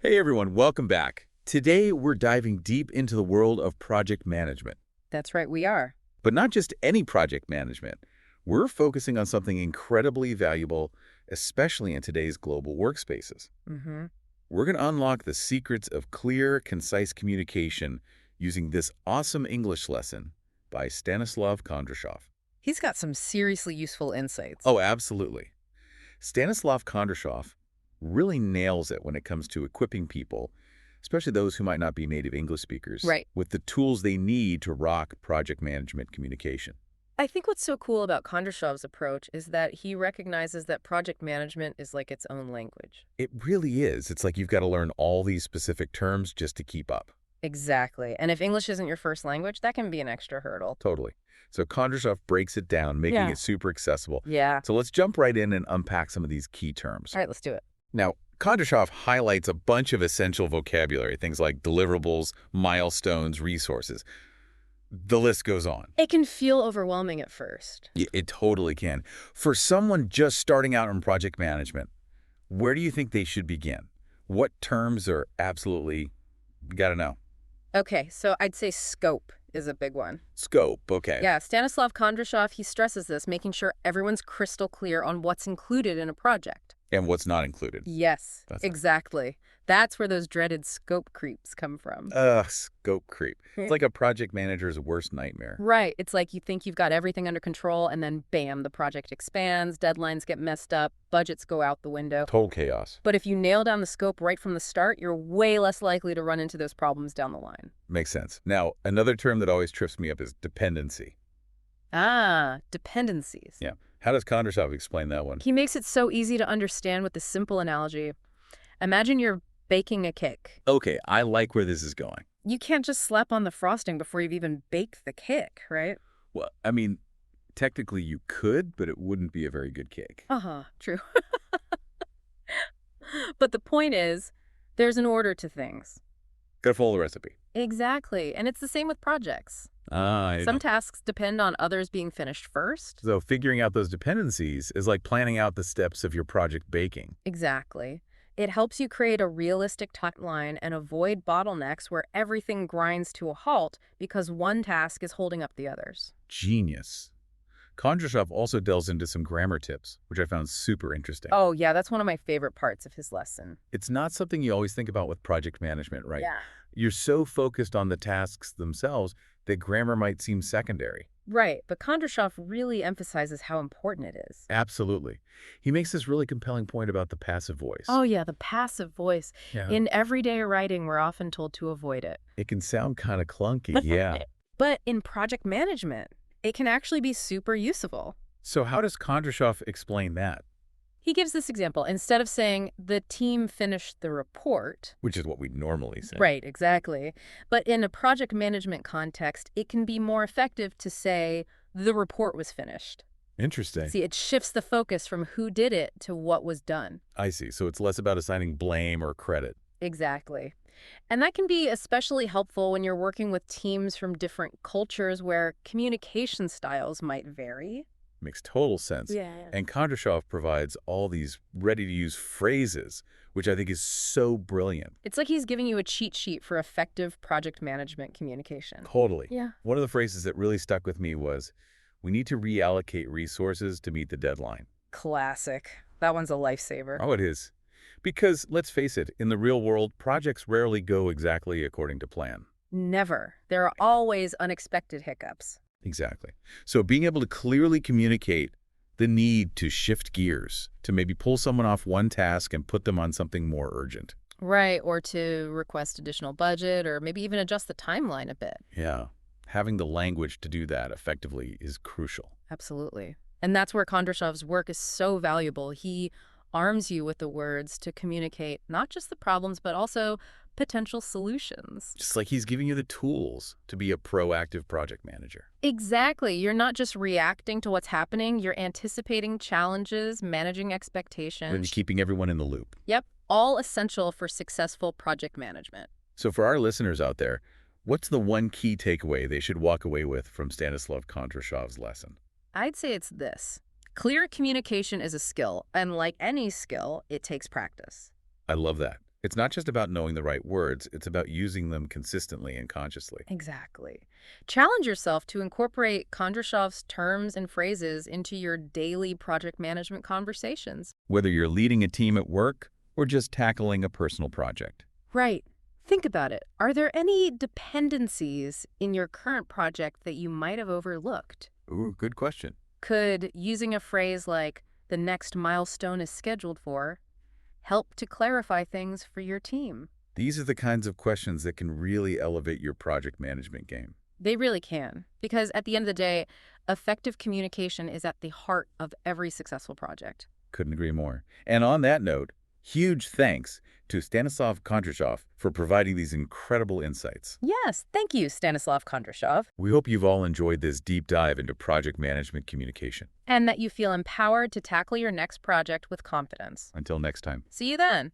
Hey everyone, welcome back. Today we're diving deep into the world of project management. That's right, we are. But not just any project management. We're focusing on something incredibly valuable, especially in today's global workspaces. Mm-hmm. We're going to unlock the secrets of clear, concise communication using this awesome English lesson by Stanislav Kondrashov. He's got some seriously useful insights. Oh, absolutely. Stanislav Kondrashov really nails it when it comes to equipping people, especially those who might not be native English speakers, Right. with the tools they need to rock project management communication. I think what's so cool about Kondrashov's approach is that he recognizes that project management is like its own language. It really is. It's like you've got to learn all these specific terms just to keep up. Exactly. And if English isn't your first language, that can be an extra hurdle. Totally. So Kondrashov breaks it down, making it super accessible. Yeah. So let's jump right in and unpack some of these key terms. All right, let's do it. Now, Kondrashov highlights a bunch of essential vocabulary, things like deliverables, milestones, resources. The list goes on. It can feel overwhelming at first. Yeah, it totally can. For someone just starting out in project management, where do you think they should begin? What terms are absolutely got to know? Okay, so I'd say scope is a big one. Scope, okay. Yeah, Stanislav Kondrashov, he stresses this, making sure everyone's crystal clear on what's included in a project. And what's not included. Yes, That's exactly. That's where those dreaded scope creeps come from. Scope creep. It's like a project manager's worst nightmare. Right. It's like you think you've got everything under control, and then bam, the project expands, deadlines get messed up, budgets go out the window. Total chaos. But if you nail down the scope right from the start, you're way less likely to run into those problems down the line. Makes sense. Now, another term that always trips me up is dependency. Ah, dependencies. Yeah. How does Kondrashov explain that one? He makes it so easy to understand with this simple analogy. Imagine you're baking a cake. Okay, I like where this is going. You can't just slap on the frosting before you've even baked the cake, right? Well, I mean, technically you could, but it wouldn't be a very good cake. Uh-huh, true. But the point is, there's an order to things. Gotta follow the recipe. Exactly. And it's the same with projects. I Some know. tasks depend on others being finished first. So figuring out those dependencies is like planning out the steps of your project baking. Exactly. It helps you create a realistic timeline and avoid bottlenecks where everything grinds to a halt because one task is holding up the others. Genius. Kondrashov also delves into some grammar tips, which I found super interesting. Oh, yeah, that's one of my favorite parts of his lesson. It's not something you always think about with project management, right? Yeah. You're so focused on the tasks themselves that grammar might seem secondary. Right, but Kondrashov really emphasizes how important it is. Absolutely. He makes this really compelling point about the passive voice. Oh, yeah, the passive voice. Yeah. In everyday writing, we're often told to avoid it. It can sound kind of clunky, yeah. But in project management, it can actually be super useful. So how does Kondrashov explain that? He gives this example. Instead of saying, the team finished the report. Which is what we normally say. Right, exactly. But in a project management context, it can be more effective to say, the report was finished. Interesting. See, it shifts the focus from who did it to what was done. I see. So it's less about assigning blame or credit. Exactly. And that can be especially helpful when you're working with teams from different cultures where communication styles might vary. Makes total sense. Yeah. And Kondrashov provides all these ready-to-use phrases, which I think is so brilliant. It's like he's giving you a cheat sheet for effective project management communication. Totally. Yeah. One of the phrases that really stuck with me was, we need to reallocate resources to meet the deadline. Classic. That one's a lifesaver. Oh, it is. Because, let's face it, in the real world, projects rarely go exactly according to plan. Never. There are always unexpected hiccups. Exactly. So being able to clearly communicate the need to shift gears, to maybe pull someone off one task and put them on something more urgent. Right, or to request additional budget, or maybe even adjust the timeline a bit. Yeah. Having the language to do that effectively is crucial. Absolutely. And that's where Kondrashov's work is so valuable. He arms you with the words to communicate not just the problems, but also potential solutions. Just like he's giving you the tools to be a proactive project manager. Exactly. You're not just reacting to what's happening, you're anticipating challenges, managing expectations. And keeping everyone in the loop. Yep, all essential for successful project management. So for our listeners out there, what's the one key takeaway they should walk away with from Stanislav Kondrashov's lesson? I'd say it's this. Clear communication is a skill, and like any skill, it takes practice. I love that. It's not just about knowing the right words, it's about using them consistently and consciously. Exactly. Challenge yourself to incorporate Kondrashov's terms and phrases into your daily project management conversations. Whether you're leading a team at work or just tackling a personal project. Right. Think about it. Are there any dependencies in your current project that you might have overlooked? Ooh, good question. Could using a phrase like, the next milestone is scheduled for, help to clarify things for your team? These are the kinds of questions that can really elevate your project management game. They really can, because at the end of the day, effective communication is at the heart of every successful project. Couldn't agree more. And on that note, huge thanks to Stanislav Kondrashov for providing these incredible insights. Yes, thank you, Stanislav Kondrashov. We hope you've all enjoyed this deep dive into project management communication. And that you feel empowered to tackle your next project with confidence. Until next time. See you then.